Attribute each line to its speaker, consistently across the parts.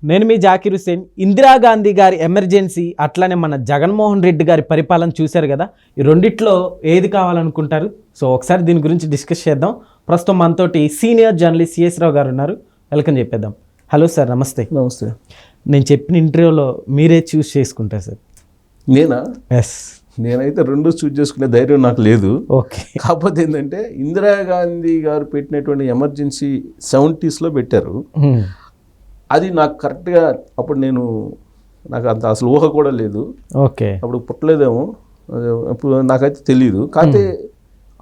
Speaker 1: నేను మీ జాకిర్ హుసేన్. ఇందిరాగాంధీ గారి ఎమర్జెన్సీ అట్లానే మన జగన్మోహన్ రెడ్డి గారి పరిపాలన చూశారు కదా, ఈ రెండిట్లో ఏది కావాలనుకుంటారు? సో ఒకసారి దీని గురించి డిస్కస్ చేద్దాం. ప్రస్తుతం మనతోటి సీనియర్ జర్నలిస్ట్ సిఎస్ రావు గారు ఉన్నారు. వెల్కమ్ చెప్పేద్దాం. హలో సార్, నమస్తే.
Speaker 2: నమస్తే.
Speaker 1: నేను చెప్పిన ఇంటర్వ్యూలో మీరే చూస్ చేసుకుంటారు సార్?
Speaker 2: నేనా?
Speaker 1: ఎస్.
Speaker 2: నేనైతే రెండు చూస్ చేసుకునే ధైర్యం నాకు లేదు.
Speaker 1: ఓకే.
Speaker 2: కాకపోతే ఏంటంటే ఇందిరాగాంధీ గారు పెట్టినటువంటి ఎమర్జెన్సీ 70s పెట్టారు. అది నాకు కరెక్ట్గా అప్పుడు నాకు అంత అసలు ఊహ కూడా లేదు.
Speaker 1: ఓకే.
Speaker 2: అప్పుడు పుట్టలేదేమో, అప్పుడు నాకైతే తెలియదు. కాకపోతే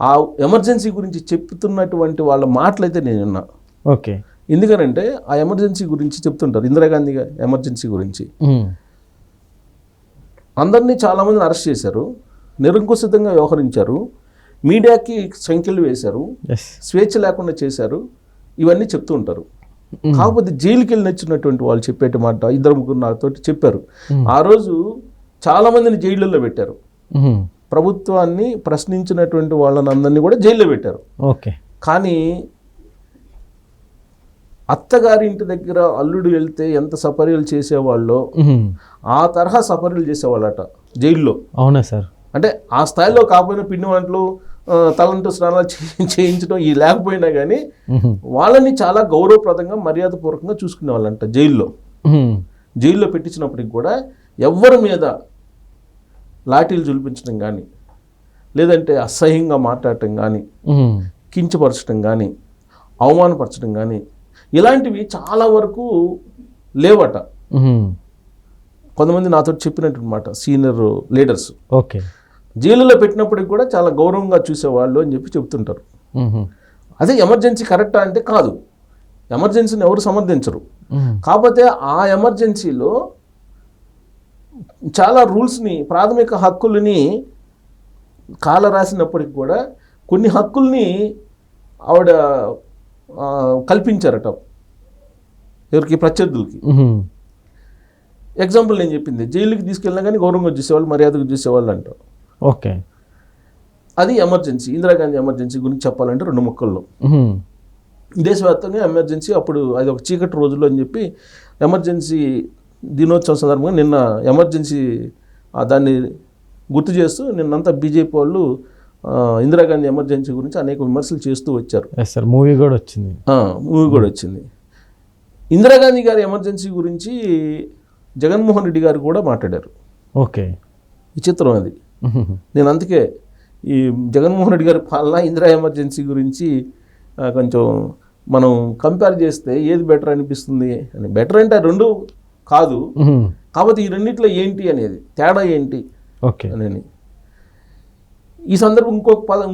Speaker 2: ఆ ఎమర్జెన్సీ గురించి చెప్తున్నటువంటి వాళ్ళ మాటలైతే నేను విన్నా.
Speaker 1: ఓకే.
Speaker 2: ఎందుకనంటే ఆ ఎమర్జెన్సీ గురించి చెప్తుంటారు, ఇందిరాగాంధీ ఎమర్జెన్సీ గురించి. అందరినీ చాలామందిని అరెస్ట్ చేశారు, నిరంకుశితంగా వ్యవహరించారు, మీడియాకి సంఖ్యలు వేశారు, స్వేచ్ఛ లేకుండా చేశారు, ఇవన్నీ చెప్తూ ఉంటారు. కాకపోతే జైలుకి వెళ్ళి నచ్చినటువంటి వాళ్ళు చెప్పేట మాట ఇద్దరు ముగ్గురు నాతో చెప్పారు. ఆ రోజు చాలామందిని జైళ్ళల్లో పెట్టారు. ప్రభుత్వాన్ని ప్రశ్నించినటువంటి వాళ్ళని అందరినీ కూడా జైల్లో పెట్టారు.
Speaker 1: ఓకే.
Speaker 2: కానీ అత్తగారి ఇంటి దగ్గర అల్లుడు వెళ్తే ఎంత సపర్యలు చేసేవాళ్ళో ఆ తరహా సపర్యలు చేసేవాళ్ళట జైల్లో.
Speaker 1: అవునా సార్? అంటే
Speaker 2: ఆ స్థాయిలో కాకపోయినా పిండి వంటలు, తలంటు స్నానాలు చేయించడం ఈ లేకపోయినా కానీ వాళ్ళని చాలా గౌరవప్రదంగా మర్యాదపూర్వకంగా చూసుకునే వాళ్ళంట జైల్లో. జైల్లో పెట్టించినప్పటికి కూడా ఎవరి మీద లాఠీలు చూపించడం కానీ, లేదంటే అసహ్యంగా మాట్లాడటం కానీ, కించపరచడం కానీ, అవమానపరచడం కానీ ఇలాంటివి చాలా వరకు లేవట. కొంతమంది నాతో చెప్పినట్టు మాట సీనియర్ లీడర్స్.
Speaker 1: ఓకే.
Speaker 2: జైలులో పెట్టినప్పటికి కూడా చాలా గౌరవంగా చూసేవాళ్ళు అని చెప్పి చెప్తుంటారు. అదే ఎమర్జెన్సీ కరెక్టా అంటే కాదు, ఎమర్జెన్సీని ఎవరు సమర్థించరు. కాకపోతే ఆ ఎమర్జెన్సీలో చాలా రూల్స్ని, ప్రాథమిక హక్కుల్ని కాల రాసినప్పటికి కూడా కొన్ని హక్కుల్ని ఆవిడ కల్పించారట ఎవరికి, ప్రత్యర్థులకి. ఎగ్జాంపుల్ నేను చెప్పింది, జైలుకి తీసుకెళ్ళినా కానీ గౌరవంగా చూసేవాళ్ళు, మర్యాదగా చూసేవాళ్ళు అంట.
Speaker 1: ఓకే.
Speaker 2: అది ఎమర్జెన్సీ. ఇందిరాగాంధీ ఎమర్జెన్సీ గురించి చెప్పాలంటే 2 ముక్కల్లో. దేశవ్యాప్తంగా ఎమర్జెన్సీ అప్పుడు అది ఒక చీకటి రోజుల్లో అని చెప్పి ఎమర్జెన్సీ దినోత్సవం సందర్భంగా నిన్న ఎమర్జెన్సీ దాన్ని గుర్తు చేస్తూ నిన్నంతా బీజేపీ వాళ్ళు ఇందిరాగాంధీ ఎమర్జెన్సీ గురించి అనేక విమర్శలు చేస్తూ వచ్చారు.
Speaker 1: మూవీ కూడా వచ్చింది.
Speaker 2: మూవీ కూడా వచ్చింది. ఇందిరాగాంధీ గారి ఎమర్జెన్సీ గురించి జగన్మోహన్ రెడ్డి గారు కూడా మాట్లాడారు.
Speaker 1: ఓకే.
Speaker 2: విచిత్రం అది. నేను అందుకే ఈ జగన్మోహన్ రెడ్డి గారి పాలన, ఇందిరా ఎమర్జెన్సీ గురించి కొంచెం మనం కంపేర్ చేస్తే ఏది బెటర్ అనిపిస్తుంది అని. బెటర్ అంటే రెండు కాదు, కాబట్టి ఈ రెండిట్లో ఏంటి అనేది తేడా ఏంటి అని ఈ సందర్భం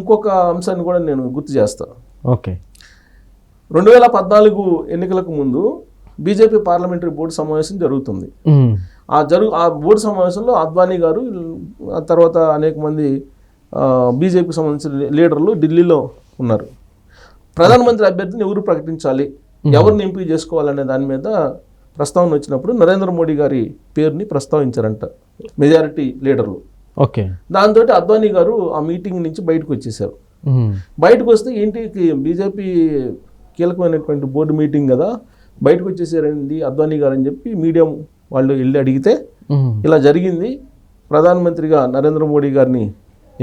Speaker 2: ఇంకొక అంశాన్ని కూడా నేను గుర్తు చేస్తాను.
Speaker 1: ఓకే.
Speaker 2: 2014 ఎన్నికలకు ముందు బీజేపీ పార్లమెంటరీ బోర్డు సమావేశం జరుగుతుంది. ఆ బోర్డు సమావేశంలో అద్వానీ గారు, ఆ తర్వాత అనేక మంది బీజేపీకి సంబంధించిన లీడర్లు ఢిల్లీలో ఉన్నారు. ప్రధానమంత్రి అభ్యర్థిని ఎవరు ప్రకటించాలి, ఎవరిని ఎంపిక చేసుకోవాలనే దాని మీద ప్రస్తావన వచ్చినప్పుడు నరేంద్ర మోడీ గారి పేరుని ప్రస్తావించారంట మెజారిటీ లీడర్లు.
Speaker 1: ఓకే.
Speaker 2: దాంతో అద్వానీ గారు ఆ మీటింగ్ నుంచి బయటకు వచ్చేసారు. బయటకు వస్తే ఏంటి, బీజేపీ కీలకమైనటువంటి బోర్డు మీటింగ్ కదా, బయటకు వచ్చేసారండి అద్వానీ గారు అని చెప్పి మీడియా వాళ్ళు వెళ్ళి అడిగితే ఇలా జరిగింది, ప్రధానమంత్రిగా నరేంద్ర మోడీ గారిని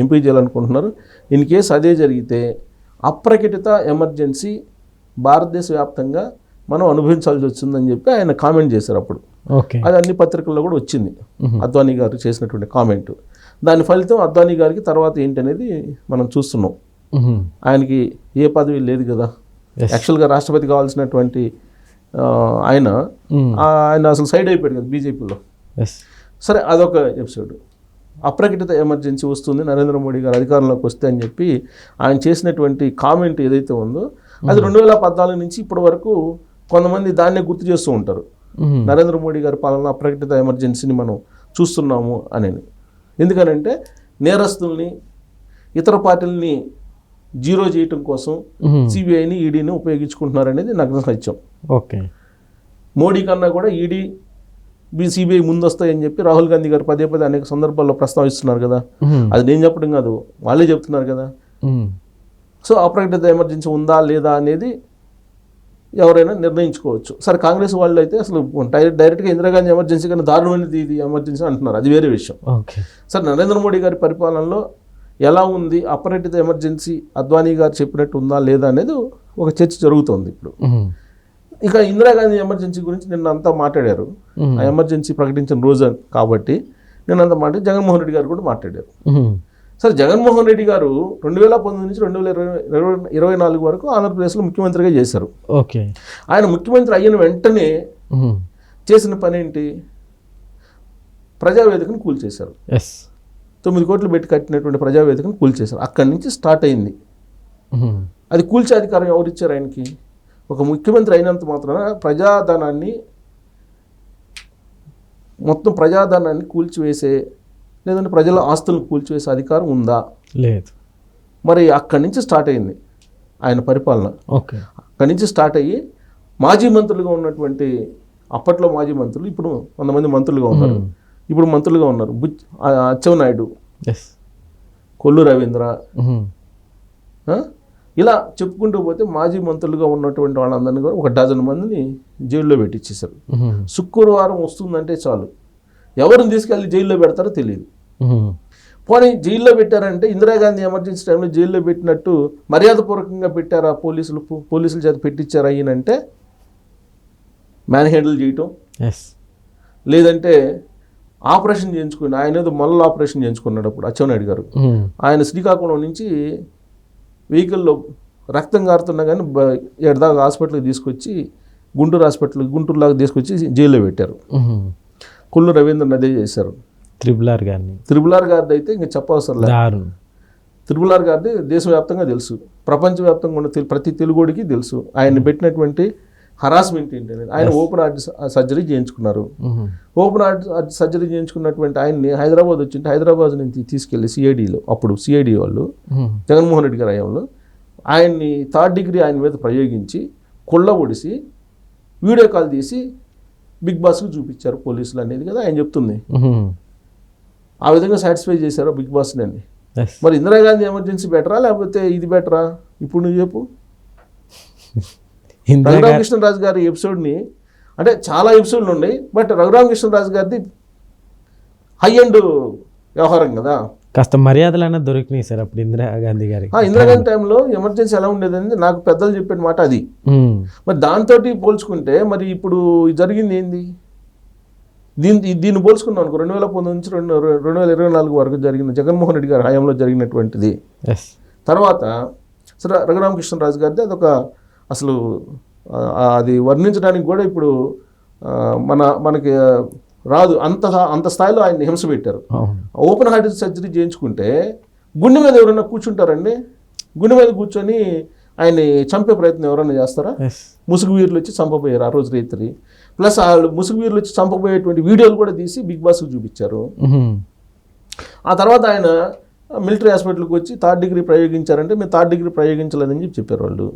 Speaker 2: ఎంపిక చేయాలనుకుంటున్నారు, ఇన్ కేసు అదే జరిగితే అప్రకటిత ఎమర్జెన్సీ భారతదేశ వ్యాప్తంగా మనం అనుభవించాల్సి వచ్చిందని చెప్పి ఆయన కామెంట్ చేశారు. అప్పుడు అది అన్ని పత్రికల్లో కూడా వచ్చింది, అద్వానీ గారు చేసినటువంటి కామెంట్. దాని ఫలితం అద్వానీ గారికి తర్వాత ఏంటనేది మనం చూస్తున్నాం. ఆయనకి ఏ పదవి లేదు కదా, యాక్చువల్గా రాష్ట్రపతి కావాల్సినటువంటి ఆయన అసలు సైడ్ అయిపోయాడు కదా బీజేపీలో. సరే, అదొక ఎపిసోడ్. అప్రకటిత ఎమర్జెన్సీ వస్తుంది నరేంద్ర మోడీ గారు అధికారంలోకి వస్తే అని చెప్పి ఆయన చేసినటువంటి కామెంట్ ఏదైతే ఉందో అది 2014 నుంచి ఇప్పటి వరకు కొంతమంది దాన్నే గుర్తు చేస్తూ ఉంటారు. నరేంద్ర మోడీ గారి పాలన అప్రకటిత ఎమర్జెన్సీని మనం చూస్తున్నాము అని. ఎందుకనంటే నేరస్తుల్ని, ఇతర పార్టీలని జీరో చేయటం కోసం సిబిఐని, ఈడీని ఉపయోగించుకుంటున్నారు అనేది నగ్న సత్యం.
Speaker 1: ఓకే.
Speaker 2: మోడీ కన్నా కూడా ఈడీ, సిబిఐ ముందు వస్తాయని చెప్పి రాహుల్ గాంధీ గారు పదే అనేక సందర్భాల్లో ప్రస్తావిస్తున్నారు కదా. అది నేను చెప్పడం కాదు, వాళ్ళే చెప్తున్నారు కదా. సో అప్రకటిత ఎమర్జెన్సీ ఉందా లేదా అనేది ఎవరైనా నిర్ణయించుకోవచ్చు. సరే కాంగ్రెస్ వాళ్ళు అయితే అసలు డైరెక్ట్గా ఇందిరాగాంధీ ఎమర్జెన్సీ కన్నా దారుణమైనది ఇది ఎమర్జెన్సీ అంటున్నారు, అది వేరే విషయం.
Speaker 1: ఓకే.
Speaker 2: సరే నరేంద్ర మోడీ గారి పరిపాలనలో ఎలా ఉంది, అపరిమిత ఎమర్జెన్సీ అద్వానీ గారు చెప్పినట్టు ఉందా లేదా అనేది ఒక చర్చ జరుగుతోంది ఇప్పుడు. ఇక ఇందిరాగాంధీ ఎమర్జెన్సీ గురించి నిన్న అంతా మాట్లాడారు, ఆ ఎమర్జెన్సీ ప్రకటించిన రోజు కాబట్టి నిన్నంతా మాట్లాడి జగన్మోహన్ రెడ్డి గారు కూడా మాట్లాడారు. సరే జగన్మోహన్ రెడ్డి గారు 2019 నుంచి 2024 వరకు ఆంధ్రప్రదేశ్లో ముఖ్యమంత్రిగా చేశారు.
Speaker 1: ఓకే.
Speaker 2: ఆయన ముఖ్యమంత్రి అయిన వెంటనే చేసిన పని ఏంటి, ప్రజావేదికను కూల్చేశారు. 9 కోట్లు పెట్టి కట్టినటువంటి ప్రజావేదికను కూల్చేశారు. అక్కడి నుంచి స్టార్ట్ అయింది. అది కూల్చే అధికారం ఎవరిచ్చారు ఆయనకి? ఒక ముఖ్యమంత్రి అయినంత మాత్రాన మొత్తం ప్రజాధనాన్ని కూల్చివేసే, లేదంటే ప్రజల ఆస్తులను కూల్చివేసే అధికారం ఉందా? లేదు. మరి అక్కడి నుంచి స్టార్ట్ అయింది ఆయన పరిపాలన. ఓకే. అక్కడి నుంచి స్టార్ట్ అయ్యి మాజీ మంత్రులుగా ఉన్నటువంటి, అప్పట్లో మాజీ మంత్రులు, ఇప్పుడు 100 మంది మంత్రులుగా ఉన్నారు. ఇప్పుడు మంత్రులుగా ఉన్నారు అచ్చెన్నాయుడు, కొల్లు రవీంద్ర, ఇలా చెప్పుకుంటూ పోతే మాజీ మంత్రులుగా ఉన్నటువంటి వాళ్ళందరినీ కూడా 1 డజన్ మందిని జైల్లో పెట్టించేశారు. శుక్రవారం వస్తుందంటే చాలు ఎవరిని తీసుకెళ్ళి జైల్లో పెడతారో తెలియదు. పోనీ జైల్లో పెట్టారంటే ఇందిరాగాంధీ ఎమర్జెన్సీ టైంలో జైల్లో పెట్టినట్టు మర్యాదపూర్వకంగా పెట్టారా, పోలీసుల చేత పెట్టించారా ఈయనంటే మ్యాన్ హ్యాండిల్ చేయటం, లేదంటే ఆపరేషన్ చేయించుకుని, ఆయన ఏదో మొల్ల ఆపరేషన్ చేయించుకున్నాడు అప్పుడు అచ్చెన్నాయుడు గారు. ఆయన శ్రీకాకుళం నుంచి వెహికల్లో రక్తం కారుతున్నా కానీ ఎడదాకా హాస్పిటల్కి తీసుకొచ్చి గుంటూరులాగా తీసుకొచ్చి జైల్లో పెట్టారు. కొల్లు రవీంద్రని అదే చేశారు. త్రిబుల్ ఆర్ గారిది అయితే ఇంకా చెప్పవసరం లేదు. త్రిబుల్ ఆర్ గారిది దేశవ్యాప్తంగా తెలుసు, ప్రపంచవ్యాప్తంగా ఉన్న ప్రతి తెలుగుడికి తెలుసు ఆయన్ని పెట్టినటువంటి హరాస్మెంట్ ఏంటి అనేది. ఆయన ఓపెన్ హార్ట్ సర్జరీ చేయించుకున్నారు. ఓపెన్ హార్ట్ సర్జరీ చేయించుకున్నటువంటి ఆయన్ని హైదరాబాద్ వచ్చింటే హైదరాబాద్ నుంచి తీసుకెళ్లి సిఐడిలో, అప్పుడు సిఐడి వాళ్ళు జగన్మోహన్ రెడ్డి గారి హయాంలో ఆయన్ని 3rd డిగ్రీ ఆయన మీద ప్రయోగించి కొళ్ళ ఒడిసి వీడియో కాల్ తీసి బిగ్ బాస్కి చూపించారు పోలీసులు అనేది కదా ఆయన చెప్తుంది. ఆ విధంగా సాటిస్ఫై చేశారు బిగ్ బాస్ని అని. మరి ఇందిరాగాంధీ ఎమర్జెన్సీ బెటరా లేకపోతే ఇది బెటరా? ఇప్పుడు నువ్వు చెప్పు. రఘురామకృష్ణరాజు గారి ఎపిసోడ్ని, అంటే చాలా ఎపిసోడ్లు ఉన్నాయి, బట్ రఘురామకృష్ణరాజు గారిది హై అండ్ వ్యవహారం కదా,
Speaker 1: కాస్త మర్యాదలైనా దొరికినాయి సార్ అప్పుడు ఇందిరాగాంధీ గారి.
Speaker 2: ఇందిరాగాంధీ టైంలో ఎమర్జెన్సీ ఎలా ఉండేదని నాకు పెద్దలు చెప్పిన మాట అది. మరి దాంతో పోల్చుకుంటే మరి ఇప్పుడు జరిగింది ఏంది? దీన్ని పోల్చుకున్నాం అనుకో, 2019 నుంచి 2024 వరకు జరిగిన జగన్మోహన్ రెడ్డి గారి హయాంలో జరిగినటువంటిది. తర్వాత సరే రఘురామకృష్ణరాజు గారిది అదొక అసలు అది వర్ణించడానికి కూడా ఇప్పుడు మనకి రాదు, అంత స్థాయిలో ఆయన హింస పెట్టారు. ఓపెన్ హార్ట్ సర్జరీ చేయించుకుంటే గుండె మీద ఎవరైనా కూర్చుంటారండి? గుండె మీద కూర్చొని ఆయన్ని చంపే ప్రయత్నం ఎవరైనా చేస్తారా? ముసుగు వీరులు వచ్చి చంపబోయారు ఆ రోజు రైతులు. ప్లస్ వాళ్ళు ముసుగు వీరులు వచ్చి చంపబోయేటువంటి వీడియోలు కూడా తీసి బిగ్ బాస్కి చూపించారు. ఆ తర్వాత ఆయన మిలిటరీ హాస్పిటల్కి వచ్చి 3rd డిగ్రీ ప్రయోగించారంటే మేము 3rd డిగ్రీ ప్రయోగించలేదని చెప్పారు వాళ్ళు.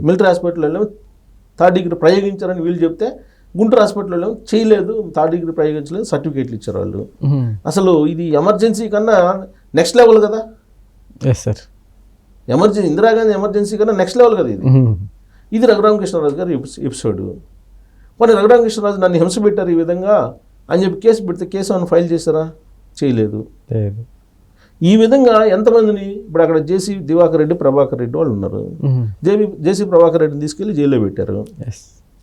Speaker 2: మిలిటరీ హాస్పిటల్లో 3rd డిగ్రీ ప్రయోగించారని వీళ్ళు చెప్తే గుంటూరు హాస్పిటల్లో చేయలేదు, 3rd డిగ్రీ ప్రయోగించలేదు, సర్టిఫికేట్లు ఇచ్చారు వాళ్ళు. అసలు ఇది ఎమర్జెన్సీ కన్నా నెక్స్ట్ లెవెల్ కదా. ఇందిరాగాంధీ ఎమర్జెన్సీ కన్నా నెక్స్ట్ లెవెల్ కదా ఇది. ఇది రఘురామకృష్ణరాజు గారి ఎపిసోడ్. మరి రఘురామకృష్ణరాజు నన్ను హింస పెట్టారు ఈ విధంగా అని చెప్పి కేసు పెడితే కేసు ఏమైనా ఫైల్ చేశారా? చేయలేదు. ఈ విధంగా ఎంతమందిని ఇప్పుడు అక్కడ జేసీ దివాకర్ రెడ్డి, ప్రభాకర్ రెడ్డి వాళ్ళు ఉన్నారు. జేసీ ప్రభాకర్ రెడ్డిని తీసుకెళ్లి జైల్లో పెట్టారు,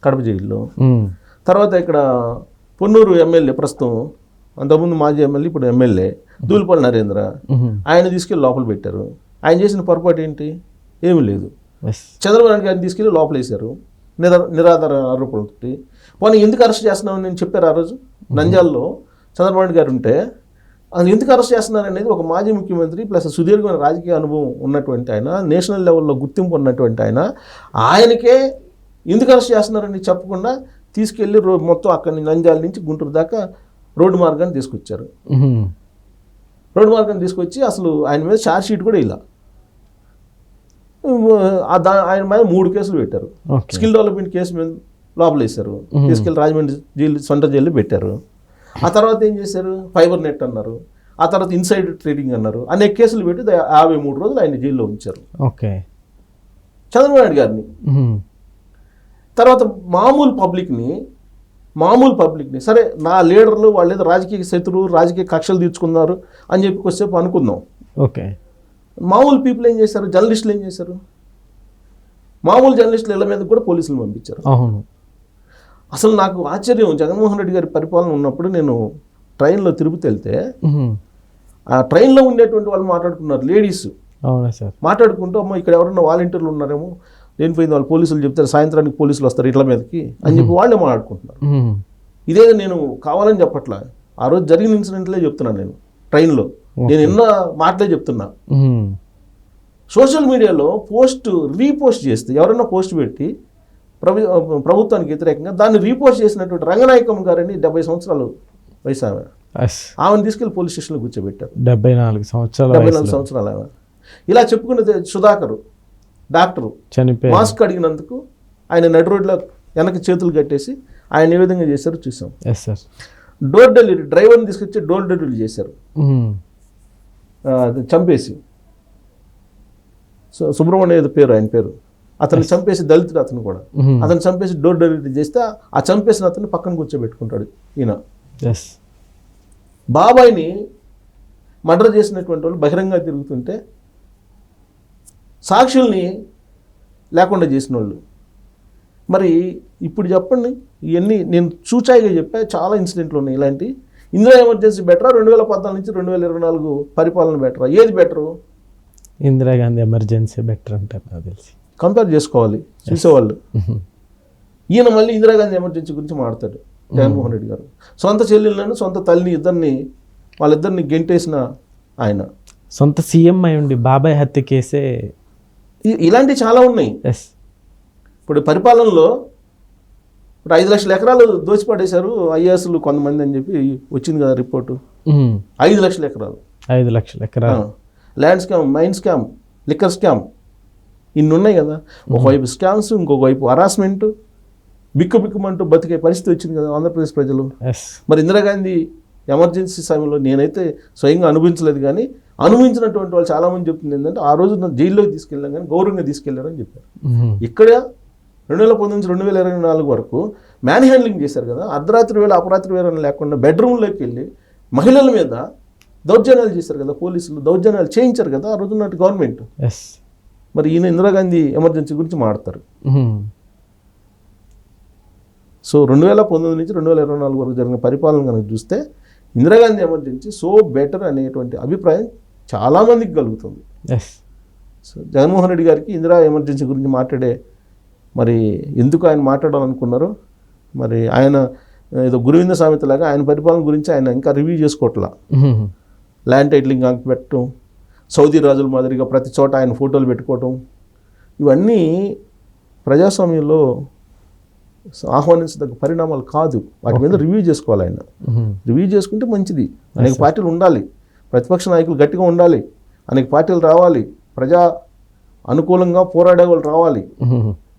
Speaker 2: కడప జైల్లో. తర్వాత ఇక్కడ పొన్నూరు ఎమ్మెల్యే, ప్రస్తుతం అంతకుముందు మాజీ ఎమ్మెల్యే ఇప్పుడు ఎమ్మెల్యే దూలిపల్లి నరేంద్ర, ఆయన తీసుకెళ్లి లోపల పెట్టారు. ఆయన చేసిన పొరపాటు ఏంటి? ఏమీ లేదు. చంద్రబాబు నాయుడు గారిని తీసుకెళ్లి లోపలేశారు నిరాధార ఆరోపణలతో. పోనీ ఎందుకు అరెస్ట్ చేస్తున్నామని నేను చెప్పారు ఆ రోజు నంద్యాలలో చంద్రబాబు నాయుడు గారు ఉంటే. అది ఎందుకు అరెస్ట్ చేస్తున్నారనేది ఒక మాజీ ముఖ్యమంత్రి ప్లస్ సుదీర్ఘమైన రాజకీయ అనుభవం ఉన్నటువంటి ఆయన, నేషనల్ లెవెల్లో గుర్తింపు ఉన్నటువంటి ఆయనకే ఎందుకు అరెస్ట్ చేస్తున్నారని చెప్పకుండా తీసుకెళ్ళి మొత్తం అక్కడి నంద్యాల నుంచి గుంటూరు దాకా రోడ్డు మార్గాన్ని తీసుకొచ్చారు. రోడ్డు మార్గాన్ని తీసుకొచ్చి అసలు ఆయన మీద ఛార్జ్ షీట్ కూడా ఇలా ఆయన మీద 3 కేసులు పెట్టారు. స్కిల్ డెవలప్మెంట్ కేసు మీద లోపలేశారు, తీసుకెళ్ళి రాజమండ్రి జైలు, సొంత జైలు పెట్టారు. ఆ తర్వాత ఏం చేశారు? ఫైబర్ నెట్ అన్నారు, ఆ తర్వాత ఇన్సైడ్ ట్రేడింగ్ అన్నారు, అనేక కేసులు పెట్టి 53 రోజులు ఆయన జైల్లో ఉంచారు. చంద్రబాబు నాయుడు గారిని తర్వాత మామూలు పబ్లిక్ని సరే నా లీడర్లు వాళ్ళు ఏదో రాజకీయ శత్రువు రాజకీయ కక్షలు తీర్చుకున్నారు అని చెప్పి కొద్దిసేపు అనుకుందాం.
Speaker 1: ఓకే,
Speaker 2: మామూలు పీపుల్ ఏం చేశారు, జర్నలిస్టులు ఏం చేశారు, మామూలు జర్నలిస్టులు ఇళ్ళ మీద కూడా పోలీసులు పంపించారు.
Speaker 1: అవును.
Speaker 2: అసలు నాకు ఆశ్చర్యం, జగన్మోహన్ రెడ్డి గారి పరిపాలన ఉన్నప్పుడు నేను ట్రైన్లో తిరుపతి వెళ్తే ఆ ట్రైన్లో ఉండేటువంటి వాళ్ళు మాట్లాడుకున్నారు, లేడీస్
Speaker 1: అవునా సార్,
Speaker 2: మాట్లాడుకుంటూ అమ్మ ఇక్కడ ఎవరన్నా వాలంటీర్లు ఉన్నారేమో, లేనిపోయింది వాళ్ళు పోలీసులు చెప్తారు, సాయంత్రానికి పోలీసులు వస్తారు ఇట్ల మీదకి అని చెప్పి వాళ్ళే మాట్లాడుకుంటున్నారు. ఇదే నేను కావాలని చెప్పట్లా, ఆ రోజు జరిగిన ఇన్సిడెంట్లే చెప్తున్నాను నేను ట్రైన్లో, నేను ఎన్నో మాటలే చెప్తున్నా. సోషల్ మీడియాలో రీపోస్ట్ చేస్తే ఎవరైనా పోస్ట్ పెట్టి ప్రభుత్వానికి వ్యతిరేకంగా దాన్ని రీపోస్ట్ చేసినటువంటి రంగనాయకమ్మ గారని 70 సంవత్సరాలు వయసు ఆమెను తీసుకెళ్లి పోలీస్ స్టేషన్లో కూర్చోబెట్టారు.
Speaker 1: 74
Speaker 2: సంవత్సరాలు ఆమె. ఇలా చెప్పుకున్నది సుధాకర్ డాక్టరు
Speaker 1: చనిపోయి
Speaker 2: మాస్క్ అడిగినందుకు ఆయన నడి రోడ్లో వెనక్కి చేతులు కట్టేసి ఆయన ఏ విధంగా చేశారో చూసాం. డోర్ డెలివరీ డ్రైవర్ని తీసుకొచ్చి డోర్ డెలివరీ చేశారు, చంపేసి. సుబ్రహ్మణ్య ఏదో పేరు ఆయన పేరు, అతను చంపేసి దళితుడు అతను కూడా, అతను చంపేసి డోర్ డెలివరీ చేస్తే ఆ చంపేసిన అతను పక్కన కూర్చోబెట్టుకుంటాడు ఈయన. బాబాయిని మర్డర్ చేసినటువంటి వాళ్ళు బహిరంగంగా తిరుగుతుంటే సాక్షుల్ని లేకుండా చేసిన వాళ్ళు. మరి ఇప్పుడు చెప్పండి, ఇవన్నీ నేను చూచాయిగా చెప్పా, చాలా ఇన్సిడెంట్లు ఉన్నాయి ఇలాంటి. ఇందిరా ఎమర్జెన్సీ బెటరా, 2014 నుంచి 2024 పరిపాలన బెటరా, ఏది బెటరు?
Speaker 1: ఇందిరాగాంధీ ఎమర్జెన్సీ బెటర్ అంటారు నాకు తెలిసి.
Speaker 2: కంపేర్ చేసుకోవాలి చూసేవాళ్ళు. ఈయన మళ్ళీ ఇందిరాగాంధీ ఎమర్జెన్సీ గురించి మాట్లాడతాడు జగన్మోహన్ రెడ్డి గారు. సొంత చెల్లెళ్ళను సొంత తల్లిని వాళ్ళిద్దరిని గెంటేసిన ఆయన.
Speaker 1: సొంత సీఎం అయి ఉండి బాబాయ్ హత్య కేసే.
Speaker 2: ఇలాంటివి చాలా ఉన్నాయి. ఇప్పుడు పరిపాలనలో ఇప్పుడు 5 లక్షల ఎకరాలు దోచిపడేశారు ఐఏఎస్లు కొంతమంది అని చెప్పి వచ్చింది కదా రిపోర్టు. 5 లక్షల ఎకరాలు,
Speaker 1: 5 లక్షల ఎకరాలు.
Speaker 2: Land scam, mine scam, liquor scam, ఇన్ని ఉన్నాయి కదా. ఒకవైపు స్కామ్స్, ఇంకొక వైపు హరాస్మెంట్, బిక్కుమంటూ బతికే పరిస్థితి వచ్చింది కదా ఆంధ్రప్రదేశ్ ప్రజలు. మరి ఇందిరాగాంధీ ఎమర్జెన్సీ సమయంలో నేనైతే స్వయంగా అనుభవించలేదు, కానీ అనుభవించినటువంటి వాళ్ళు చాలామంది చెప్తుంది ఏంటంటే ఆ రోజు జైల్లోకి తీసుకెళ్ళాం కానీ గౌరవంగా తీసుకెళ్లారని చెప్పారు. ఇక్కడ 2019 నుంచి 2024 వరకు మ్యాన్ హ్యాండ్లింగ్ చేశారు కదా, అర్ధరాత్రి వేళ అపరాత్రి వేళ లేకుండా బెడ్రూమ్లోకి వెళ్ళి మహిళల మీద దౌర్జన్యాలు చేశారు కదా, పోలీసులు దౌర్జన్యాలు చేయించారు కదా ఆ రోజు నాటి గవర్నమెంట్. మరి ఈయన ఇందిరాగాంధీ ఎమర్జెన్సీ గురించి మాట్లాడతారు. సో 2019 నుంచి 2024 వరకు జరిగిన పరిపాలన కనుక చూస్తే ఇందిరాగాంధీ ఎమర్జెన్సీ సో బెటర్ అనేటువంటి అభిప్రాయం చాలామందికి కలుగుతుంది. సో జగన్మోహన్ రెడ్డి గారికి ఇందిరా ఎమర్జెన్సీ గురించి మాట్లాడే మరి ఎందుకు ఆయన మాట్లాడాలనుకున్నారు, మరి ఆయన ఏదో గురువింద సామెతలాగా ఆయన పరిపాలన గురించి ఆయన ఇంకా రివ్యూ చేసుకోవట్లా. ల్యాండ్ టైటిలింగ్ యాక్ట్ పెట్టడం, సౌదీ రాజుల మాదిరిగా ప్రతి చోట ఆయన ఫోటోలు పెట్టుకోవటం, ఇవన్నీ ప్రజాస్వామ్యంలో ఆహ్వానించదగ్గ పరిణామాలు కాదు. వాటి మీద రివ్యూ చేసుకోవాలి ఆయన. రివ్యూ చేసుకుంటే మంచిది. అనేక పార్టీలు ఉండాలి, ప్రతిపక్ష నాయకులు గట్టిగా ఉండాలి, అనేక పార్టీలు రావాలి, ప్రజా అనుకూలంగా పోరాడే వాళ్ళు రావాలి,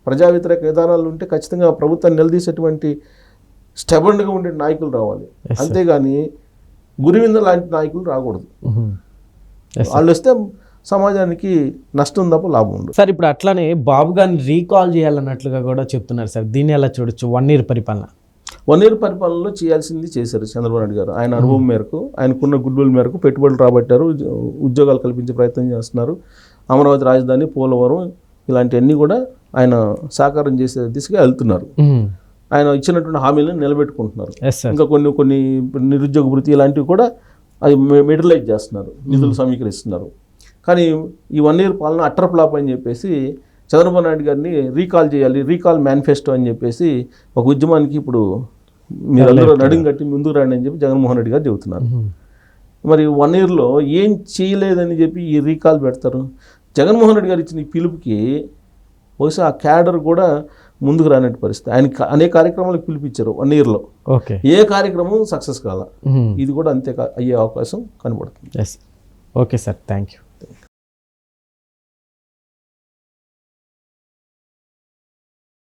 Speaker 2: ప్రజా వ్యతిరేక విధానాలు ఉంటే ఖచ్చితంగా ప్రభుత్వాన్ని నిలదీసేటువంటి స్టెబన్గా ఉండే నాయకులు రావాలి. అంతేగాని గురివింద లాంటి నాయకులు రాకూడదు. వాళ్ళు వస్తే సమాజానికి నష్టం తప్ప లాభం ఉండదు.
Speaker 1: సార్ ఇప్పుడు అట్లానే బాబు గారిని రీకాల్ చేయాలన్నట్లుగా కూడా చెప్తున్నారు సార్, దీన్ని ఎలా చూడొచ్చు? 1 year పరిపాలన,
Speaker 2: 1 year పరిపాలనలో చేయాల్సింది చేశారు చంద్రబాబు నాయుడు గారు. ఆయన అనుభవం మేరకు, ఆయనకున్న గుడ్విల్ మేరకు పెట్టుబడులు రాబట్టారు, ఉద్యోగాలు కల్పించే ప్రయత్నం చేస్తున్నారు. అమరావతి రాజధాని, పోలవరం ఇలాంటివన్నీ కూడా ఆయన సాకారం చేసే దిశగా వెళ్తున్నారు. ఆయన ఇచ్చినటువంటి హామీలను నిలబెట్టుకుంటున్నారు. ఇంకా కొన్ని నిరుద్యోగ వృత్తి ఇలాంటివి కూడా అది మెటీరియలైజ్ చేస్తున్నారు, నిధులు సమీకరిస్తున్నారు. కానీ ఈ 1 year పాలన అట్టర్ ఫ్లాప్ అని చెప్పేసి చంద్రబాబు నాయుడు గారిని రీకాల్ చేయాలి, రీకాల్ మేనిఫెస్టో అని చెప్పేసి ఒక ఉద్యమానికి ఇప్పుడు మీరందరూ నడుం కట్టి ముందుకు రండి అని చెప్పి జగన్మోహన్ రెడ్డి గారు చెబుతున్నారు. మరి 1 yearలో ఏం చేయలేదని చెప్పి ఈ రీకాల్ పెడతారు. జగన్మోహన్ రెడ్డి గారు ఇచ్చిన ఈ పిలుపుకి బహుశా ఆ క్యాడర్ కూడా ముందుకు రానట్టు పరిస్థితి. ఆయన అనేక కార్యక్రమాలకు పిలిపించారు 1 yearలో, ఏ కార్యక్రమం సక్సెస్ కాల. ఇది కూడా అంతే అయ్యే అవకాశం కనబడుతుంది.
Speaker 1: Okay sir, thank you.